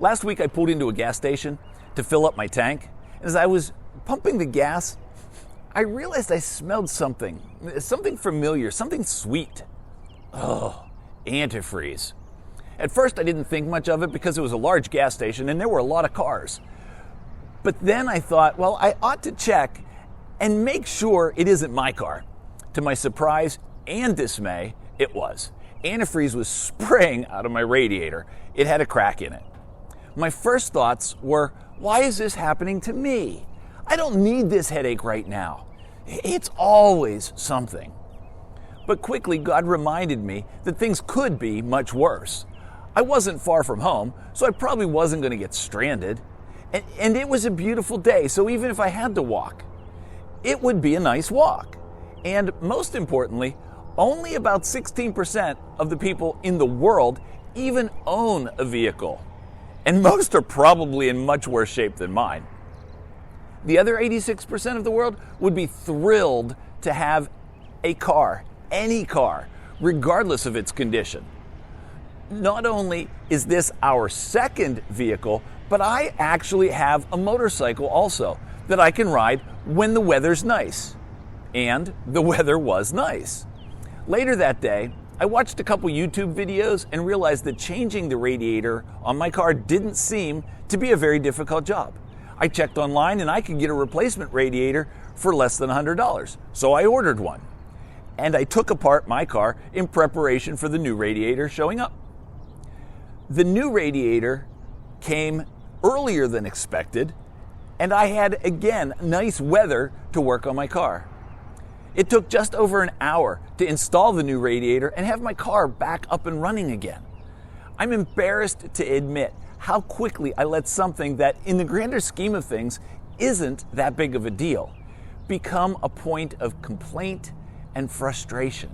Last week I pulled into a gas station to fill up my tank. As I was pumping the gas, I realized I smelled something familiar, something sweet. Oh, antifreeze. At first I didn't think much of it because it was a large gas station and there were a lot of cars. But then I thought, well, I ought to check and make sure it isn't my car. To my surprise and dismay, it was. Antifreeze was spraying out of my radiator. It had a crack in it. My first thoughts were, why is this happening to me? I don't need this headache right now. It's always something. But quickly, God reminded me that things could be much worse. I wasn't far from home, so I probably wasn't going to get stranded. And it was a beautiful day, so even if I had to walk, it would be a nice walk. And most importantly, only about 16% of the people in the world even own a vehicle. And most are probably in much worse shape than mine. The other 86% of the world would be thrilled to have a car, any car, regardless of its condition. Not only is this our second vehicle, but I actually have a motorcycle also that I can ride when the weather's nice. And the weather was nice. Later that day, I watched a couple YouTube videos and realized that changing the radiator on my car didn't seem to be a very difficult job. I checked online and I could get a replacement radiator for less than $100, so I ordered one. And I took apart my car in preparation for the new radiator showing up. The new radiator came earlier than expected, and I had, again, nice weather to work on my car. It took just over an hour to install the new radiator and have my car back up and running again. I'm embarrassed to admit how quickly I let something that, in the grander scheme of things, isn't that big of a deal, become a point of complaint and frustration.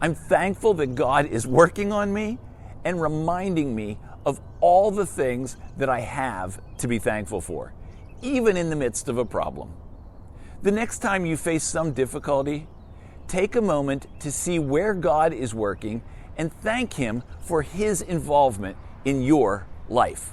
I'm thankful that God is working on me and reminding me of all the things that I have to be thankful for, even in the midst of a problem. The next time you face some difficulty, take a moment to see where God is working and thank Him for His involvement in your life.